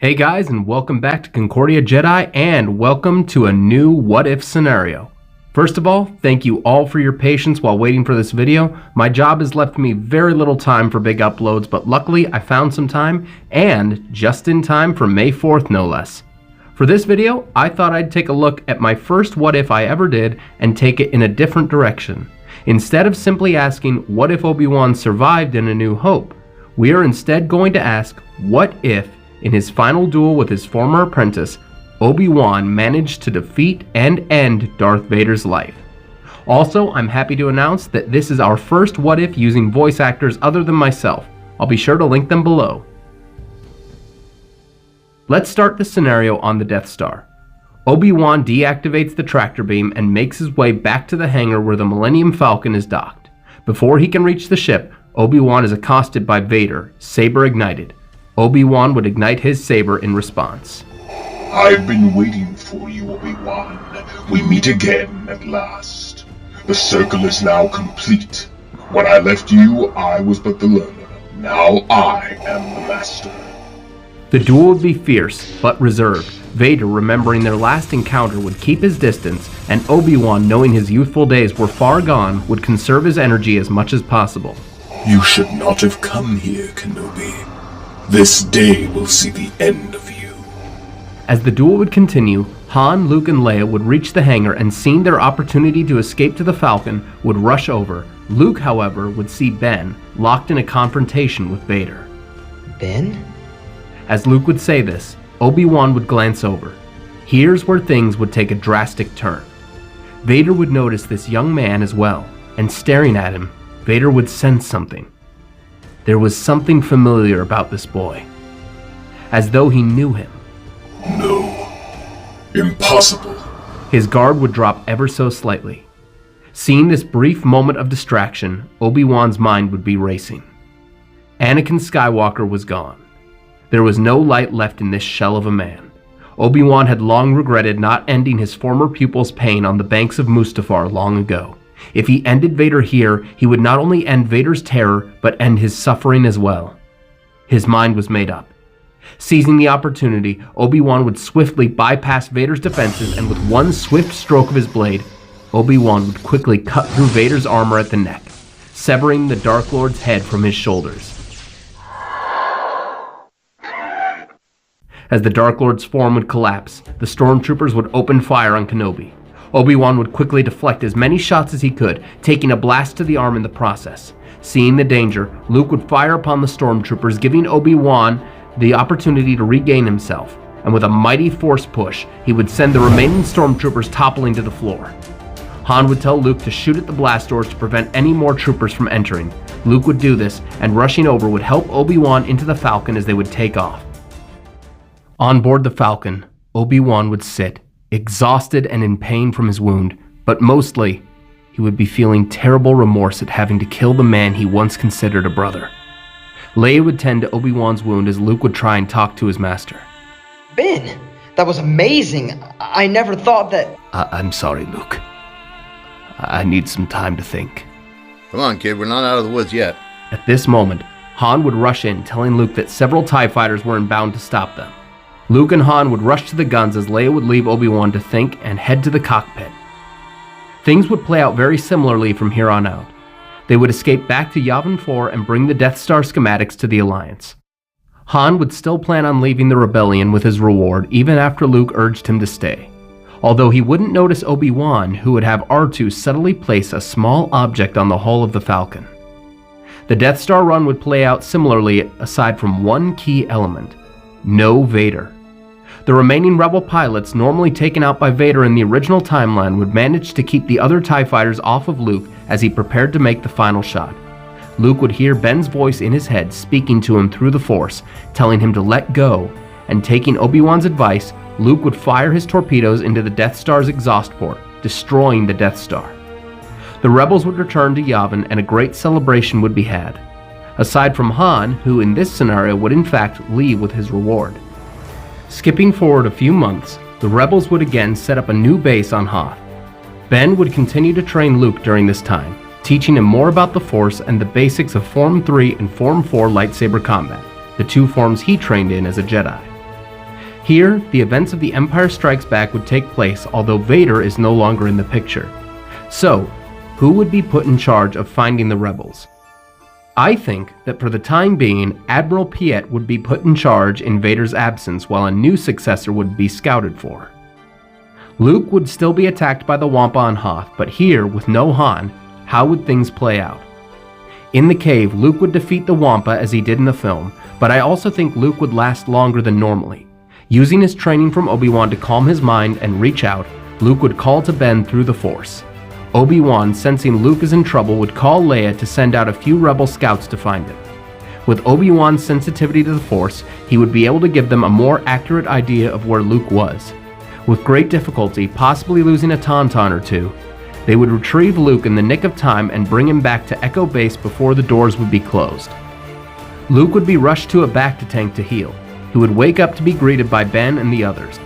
Hey guys, and welcome back to Concordia Jedi, and welcome to a new What If scenario. First of all, thank you all for your patience while waiting for this video. My job has left me very little time for big uploads, but luckily I found some time, and just in time for May 4th no less. For this video, I thought I'd take a look at my first What If I ever did and take it in a different direction. Instead of simply asking, what if Obi-Wan survived in A New Hope? We are instead going to ask, what if in his final duel with his former apprentice, Obi-Wan managed to defeat and end Darth Vader's life. Also, I'm happy to announce that this is our first What If using voice actors other than myself. I'll be sure to link them below. Let's start the scenario on the Death Star. Obi-Wan deactivates the tractor beam and makes his way back to the hangar where the Millennium Falcon is docked. Before he can reach the ship, Obi-Wan is accosted by Vader, saber ignited. Obi-Wan would ignite his saber in response. I've been waiting for you, Obi-Wan. We meet again at last. The circle is now complete. When I left you, I was but the learner. Now I am the master. The duel would be fierce, but reserved. Vader, remembering their last encounter, would keep his distance, and Obi-Wan, knowing his youthful days were far gone, would conserve his energy as much as possible. You should not have come here, Kenobi. This day will see the end of you. As the duel would continue, Han, Luke, and Leia would reach the hangar and, seeing their opportunity to escape to the Falcon, would rush over. Luke, however, would see Ben locked in a confrontation with Vader. Ben? As Luke would say this, Obi-Wan would glance over. Here's where things would take a drastic turn. Vader would notice this young man as well, and staring at him, Vader would sense something. There was something familiar about this boy, as though he knew him. No. Impossible. His guard would drop ever so slightly. Seeing this brief moment of distraction, Obi-Wan's mind would be racing. Anakin Skywalker was gone. There was no light left in this shell of a man. Obi-Wan had long regretted not ending his former pupil's pain on the banks of Mustafar long ago. If he ended Vader here, he would not only end Vader's terror, but end his suffering as well. His mind was made up. Seizing the opportunity, Obi-Wan would swiftly bypass Vader's defenses, and with one swift stroke of his blade, Obi-Wan would quickly cut through Vader's armor at the neck, severing the Dark Lord's head from his shoulders. As the Dark Lord's form would collapse, the stormtroopers would open fire on Kenobi. Obi-Wan would quickly deflect as many shots as he could, taking a blast to the arm in the process. Seeing the danger, Luke would fire upon the stormtroopers, giving Obi-Wan the opportunity to regain himself, and with a mighty force push, he would send the remaining stormtroopers toppling to the floor. Han would tell Luke to shoot at the blast doors to prevent any more troopers from entering. Luke would do this, and rushing over would help Obi-Wan into the Falcon as they would take off. On board the Falcon, Obi-Wan would sit, exhausted and in pain from his wound, but mostly, he would be feeling terrible remorse at having to kill the man he once considered a brother. Leia would tend to Obi-Wan's wound as Luke would try and talk to his master. Ben, that was amazing. I never thought that... I'm sorry, Luke. I need some time to think. Come on, kid, we're not out of the woods yet. At this moment, Han would rush in, telling Luke that several TIE fighters were inbound to stop them. Luke and Han would rush to the guns as Leia would leave Obi-Wan to think and head to the cockpit. Things would play out very similarly from here on out. They would escape back to Yavin 4 and bring the Death Star schematics to the Alliance. Han would still plan on leaving the rebellion with his reward even after Luke urged him to stay. Although he wouldn't notice Obi-Wan, who would have R2 subtly place a small object on the hull of the Falcon. The Death Star run would play out similarly aside from one key element: no Vader. The remaining rebel pilots, normally taken out by Vader in the original timeline, would manage to keep the other TIE fighters off of Luke as he prepared to make the final shot. Luke would hear Ben's voice in his head speaking to him through the Force, telling him to let go, and taking Obi-Wan's advice, Luke would fire his torpedoes into the Death Star's exhaust port, destroying the Death Star. The rebels would return to Yavin and a great celebration would be had. Aside from Han, who in this scenario would in fact leave with his reward. Skipping forward a few months, the rebels would again set up a new base on Hoth. Ben would continue to train Luke during this time, teaching him more about the Force and the basics of Form 3 and Form 4 lightsaber combat, the two forms he trained in as a Jedi. Here, the events of The Empire Strikes Back would take place, although Vader is no longer in the picture. So, who would be put in charge of finding the rebels? I think that for the time being, Admiral Piet would be put in charge in Vader's absence while a new successor would be scouted for. Luke would still be attacked by the Wampa on Hoth, but here, with no Han, how would things play out? In the cave, Luke would defeat the Wampa as he did in the film, but I also think Luke would last longer than normally. Using his training from Obi-Wan to calm his mind and reach out, Luke would call to Ben through the Force. Obi-Wan, sensing Luke is in trouble, would call Leia to send out a few rebel scouts to find him. With Obi-Wan's sensitivity to the Force, he would be able to give them a more accurate idea of where Luke was. With great difficulty, possibly losing a tauntaun or two, they would retrieve Luke in the nick of time and bring him back to Echo Base before the doors would be closed. Luke would be rushed to a bacta tank to heal. He would wake up to be greeted by Ben and the others.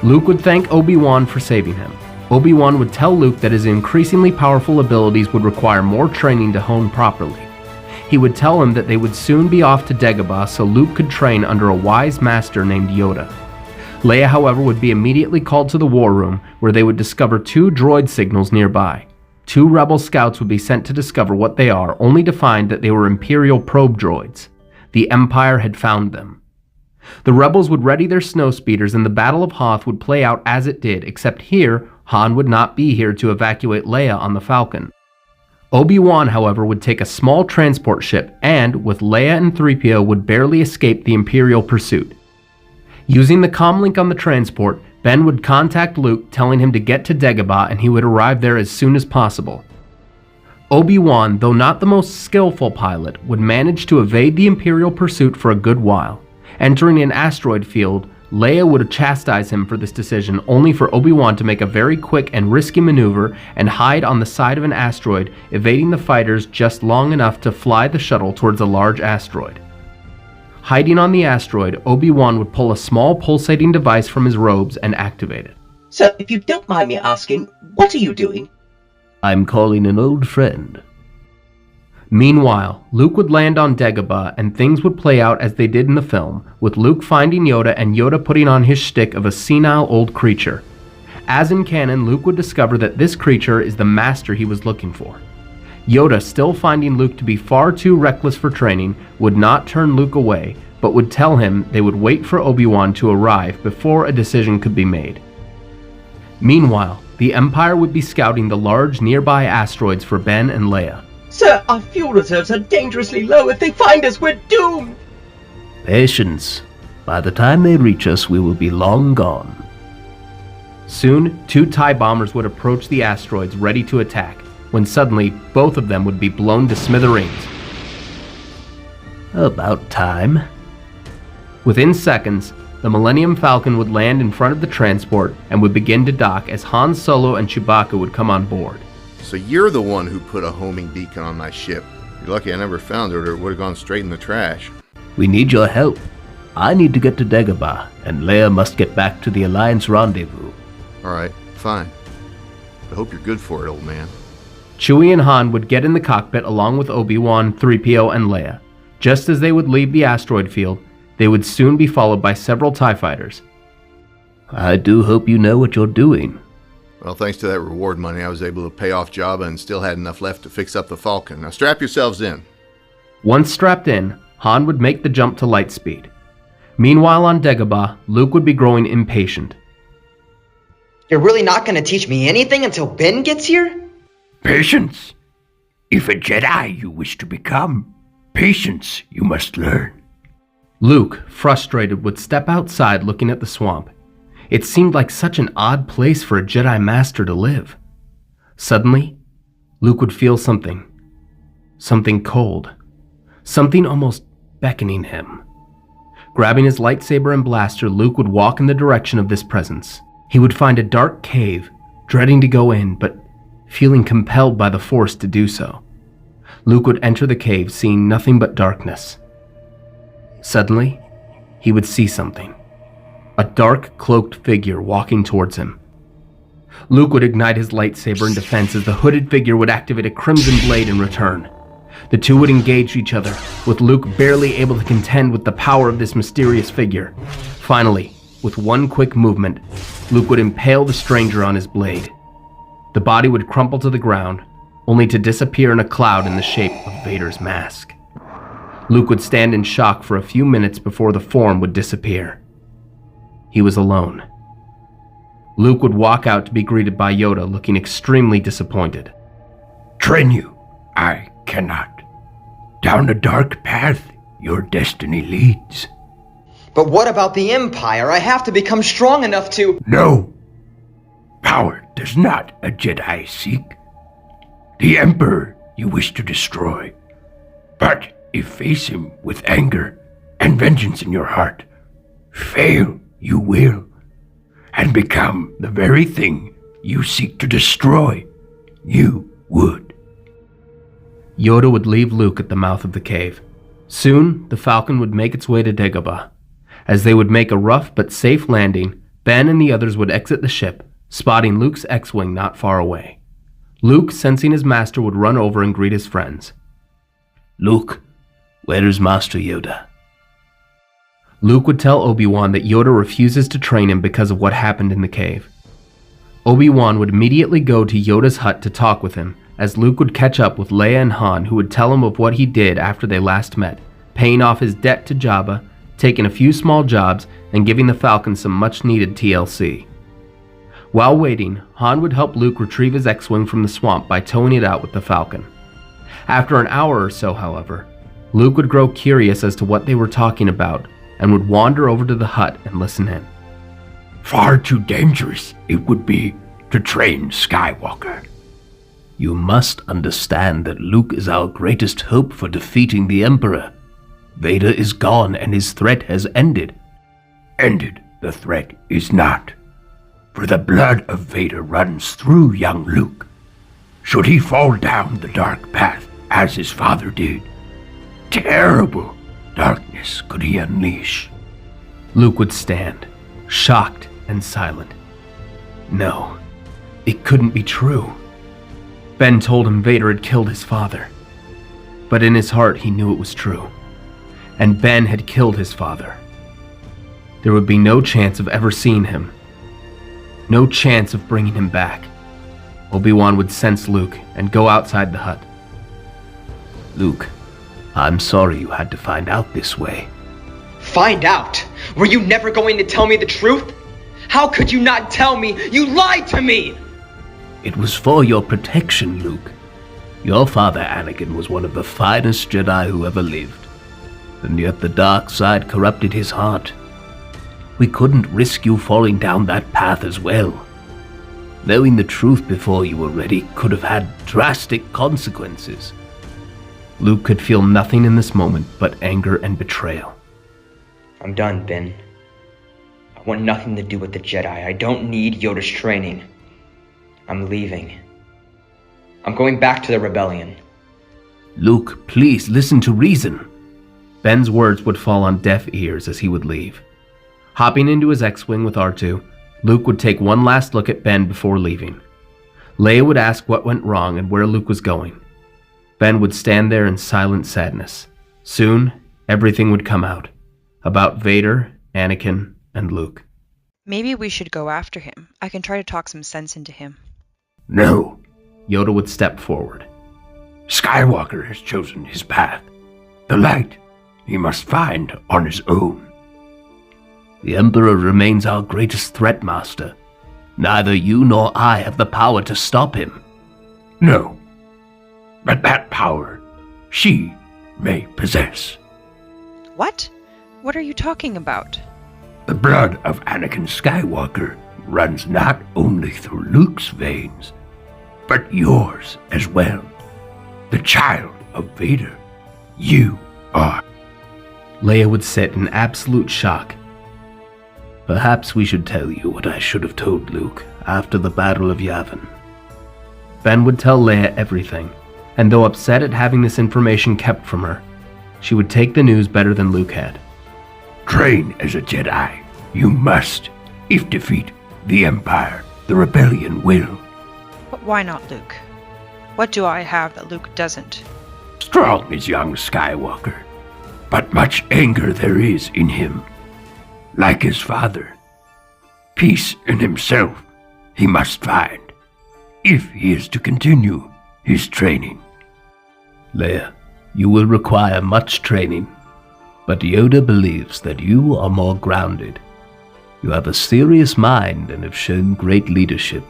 Luke would thank Obi-Wan for saving him. Obi-Wan would tell Luke that his increasingly powerful abilities would require more training to hone properly. He would tell him that they would soon be off to Dagobah so Luke could train under a wise master named Yoda. Leia, however, would be immediately called to the war room, where they would discover 2 droid signals nearby. 2 rebel scouts would be sent to discover what they are, only to find that they were Imperial probe droids. The Empire had found them. The rebels would ready their snowspeeders and the Battle of Hoth would play out as it did, except here, Han would not be here to evacuate Leia on the Falcon. Obi-Wan, however, would take a small transport ship and, with Leia and 3PO, would barely escape the Imperial pursuit. Using the comlink on the transport, Ben would contact Luke, telling him to get to Dagobah and he would arrive there as soon as possible. Obi-Wan, though not the most skillful pilot, would manage to evade the Imperial pursuit for a good while. Entering an asteroid field, Leia would chastise him for this decision, only for Obi-Wan to make a very quick and risky maneuver and hide on the side of an asteroid, evading the fighters just long enough to fly the shuttle towards a large asteroid. Hiding on the asteroid, Obi-Wan would pull a small pulsating device from his robes and activate it. Sir, if you don't mind me asking, what are you doing? I'm calling an old friend. Meanwhile, Luke would land on Dagobah and things would play out as they did in the film, with Luke finding Yoda and Yoda putting on his shtick of a senile old creature. As in canon, Luke would discover that this creature is the master he was looking for. Yoda, still finding Luke to be far too reckless for training, would not turn Luke away, but would tell him they would wait for Obi-Wan to arrive before a decision could be made. Meanwhile, the Empire would be scouting the large nearby asteroids for Ben and Leia. Sir, our fuel reserves are dangerously low. If they find us, we're doomed! Patience. By the time they reach us, we will be long gone. Soon, 2 TIE bombers would approach the asteroids ready to attack, when suddenly, both of them would be blown to smithereens. About time. Within seconds, the Millennium Falcon would land in front of the transport and would begin to dock as Han Solo and Chewbacca would come on board. So you're the one who put a homing beacon on my ship. You're lucky I never found it, or it would have gone straight in the trash. We need your help. I need to get to Dagobah, and Leia must get back to the Alliance rendezvous. Alright, fine. I hope you're good for it, old man. Chewie and Han would get in the cockpit along with Obi-Wan, 3PO, and Leia. Just as they would leave the asteroid field, they would soon be followed by several TIE fighters. I do hope you know what you're doing. Well, thanks to that reward money, I was able to pay off Jabba and still had enough left to fix up the Falcon. Now strap yourselves in. Once strapped in, Han would make the jump to light speed. Meanwhile on Dagobah, Luke would be growing impatient. You're really not going to teach me anything until Ben gets here? Patience. If a Jedi you wish to become, patience you must learn. Luke, frustrated, would step outside looking at the swamp. It seemed like such an odd place for a Jedi Master to live. Suddenly, Luke would feel something. Something cold. Something almost beckoning him. Grabbing his lightsaber and blaster, Luke would walk in the direction of this presence. He would find a dark cave, dreading to go in, but feeling compelled by the Force to do so. Luke would enter the cave, seeing nothing but darkness. Suddenly, he would see something. A dark, cloaked figure walking towards him. Luke would ignite his lightsaber in defense as the hooded figure would activate a crimson blade in return. The two would engage each other, with Luke barely able to contend with the power of this mysterious figure. Finally, With one quick movement, Luke would impale the stranger on his blade. The body would crumple to the ground, only to disappear in a cloud in the shape of Vader's mask. Luke would stand in shock for a few minutes before the form would disappear. He was alone. Luke would walk out to be greeted by Yoda, looking extremely disappointed. Train you? I cannot. Down a dark path, your destiny leads. But what about the Empire? I have to become strong enough to... No. Power does not a Jedi seek. The Emperor you wish to destroy. But if face him with anger and vengeance in your heart, fail you will, and become the very thing you seek to destroy, you would. Yoda would leave Luke at the mouth of the cave. Soon, the Falcon would make its way to Dagobah. As they would make a rough but safe landing, Ben and the others would exit the ship, spotting Luke's X-Wing not far away. Luke, sensing his master, would run over and greet his friends. Luke, where is Master Yoda? Luke would tell Obi-Wan that Yoda refuses to train him because of what happened in the cave. Obi-Wan would immediately go to Yoda's hut to talk with him, as Luke would catch up with Leia and Han, who would tell him of what he did after they last met, paying off his debt to Jabba, taking a few small jobs, and giving the Falcon some much-needed TLC. While waiting, Han would help Luke retrieve his X-Wing from the swamp by towing it out with the Falcon. After an hour or so, however, Luke would grow curious as to what they were talking about, and would wander over to the hut and listen in. Far too dangerous it would be to train Skywalker. You must understand that Luke is our greatest hope for defeating the Emperor. Vader is gone and his threat has ended. Ended the threat is not. For the blood of Vader runs through young Luke. Should he fall down the dark path as his father did, terrible darkness could he unleash. Luke would stand, shocked and silent. No, it couldn't be true. Ben told him Vader had killed his father. But in his heart he knew it was true. And Ben had killed his father. There would be no chance of ever seeing him. No chance of bringing him back. Obi-Wan would sense Luke and go outside the hut. Luke, I'm sorry you had to find out this way. Find out? Were you never going to tell me the truth? How could you not tell me? You lied to me! It was for your protection, Luke. Your father, Anakin, was one of the finest Jedi who ever lived. And yet the dark side corrupted his heart. We couldn't risk you falling down that path as well. Knowing the truth before you were ready could have had drastic consequences. Luke could feel nothing in this moment but anger and betrayal. I'm done, Ben. I want nothing to do with the Jedi. I don't need Yoda's training. I'm leaving. I'm going back to the rebellion. Luke, please listen to reason. Ben's words would fall on deaf ears as he would leave. Hopping into his X-Wing with R2, Luke would take one last look at Ben before leaving. Leia would ask what went wrong and where Luke was going. Ben would stand there in silent sadness. Soon, everything would come out. About Vader, Anakin, and Luke. Maybe we should go after him. I can try to talk some sense into him. No. Yoda would step forward. Skywalker has chosen his path. The light he must find on his own. The Emperor remains our greatest threat, Master. Neither you nor I have the power to stop him. No. But that power she may possess. What? What are you talking about? The blood of Anakin Skywalker runs not only through Luke's veins, but yours as well. The child of Vader. You are. Leia would sit in absolute shock. Perhaps we should tell you what I should have told Luke after the Battle of Yavin. Ben would tell Leia everything, and though upset at having this information kept from her, she would take the news better than Luke had. Train as a Jedi. You must. If defeat the Empire, the rebellion will. But why not Luke? What do I have that Luke doesn't? Strong is young Skywalker, but much anger there is in him. Like his father, Peace in himself he must find, if he is to continue his training. Leia, you will require much training, but Yoda believes that you are more grounded. You have a serious mind and have shown great leadership.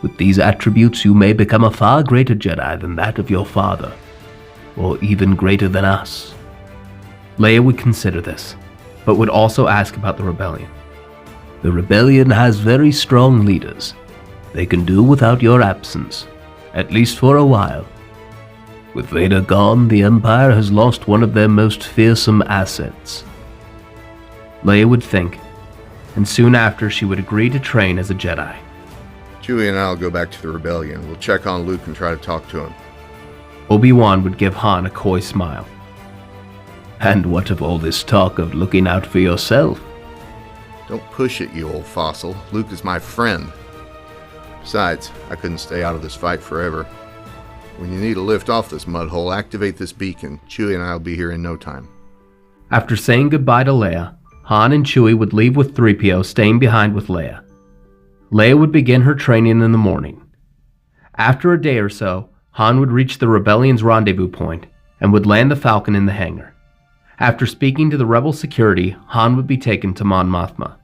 With these attributes, you may become a far greater Jedi than that of your father, or even greater than us. Leia would consider this, but would also ask about the rebellion. The rebellion has very strong leaders. They can do without your absence, at least for a while. With Vader gone, the Empire has lost one of their most fearsome assets. Leia would think, and soon after she would agree to train as a Jedi. Chewie and I'll go back to the rebellion. We'll check on Luke and try to talk to him. Obi-Wan would give Han a coy smile. And what of all this talk of looking out for yourself? Don't push it, you old fossil. Luke is my friend. Besides, I couldn't stay out of this fight forever. When you need a lift off this mud hole, activate this beacon. Chewie and I will be here in no time. After saying goodbye to Leia, Han and Chewie would leave with 3PO, staying behind with Leia. Leia would begin her training in the morning. After a day or so, Han would reach the rebellion's rendezvous point and would land the Falcon in the hangar. After speaking to the rebel security, Han would be taken to Mon Mothma.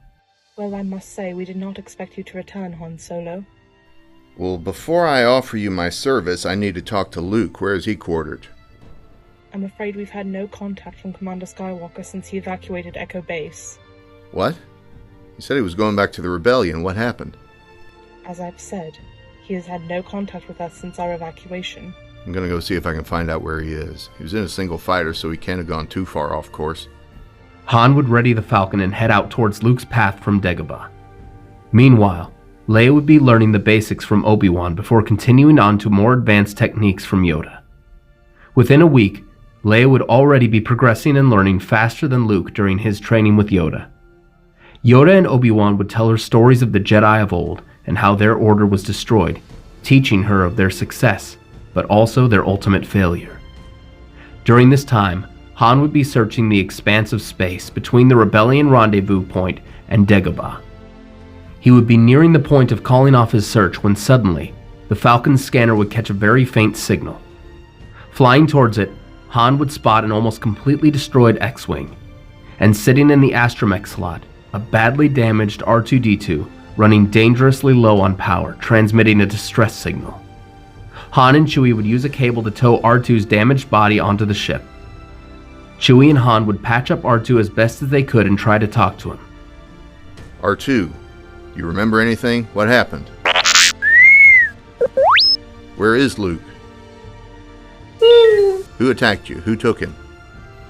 Well, I must say, we did not expect you to return, Han Solo. Well, before I offer you my service, I need to talk to Luke. Where is he quartered? I'm afraid we've had no contact from Commander Skywalker since he evacuated Echo Base. What? He said he was going back to the rebellion. What happened? As I've said, he has had no contact with us since our evacuation. I'm gonna go see if I can find out where he is. He was in a single fighter, so he can't have gone too far off course. Han would ready the Falcon and head out towards Luke's path from Dagobah. Meanwhile, Leia would be learning the basics from Obi-Wan before continuing on to more advanced techniques from Yoda. Within a week, Leia would already be progressing and learning faster than Luke during his training with Yoda. Yoda and Obi-Wan would tell her stories of the Jedi of old and how their order was destroyed, teaching her of their success, but also their ultimate failure. During this time, Han would be searching the expanse of space between the rebellion rendezvous point and Dagobah. He would be nearing the point of calling off his search when suddenly, the Falcon's scanner would catch a very faint signal. Flying towards it, Han would spot an almost completely destroyed X-Wing, and sitting in the astromech slot, a badly damaged R2-D2 running dangerously low on power, transmitting a distress signal. Han and Chewie would use a cable to tow R2's damaged body onto the ship. Chewie and Han would patch up R2 as best as they could and try to talk to him. R2, you remember anything? What happened? Where is Luke? Who attacked you? Who took him?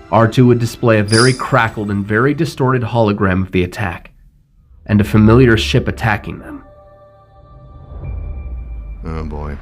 R2 would display a very crackled and very distorted hologram of the attack, and a familiar ship attacking them. Oh boy.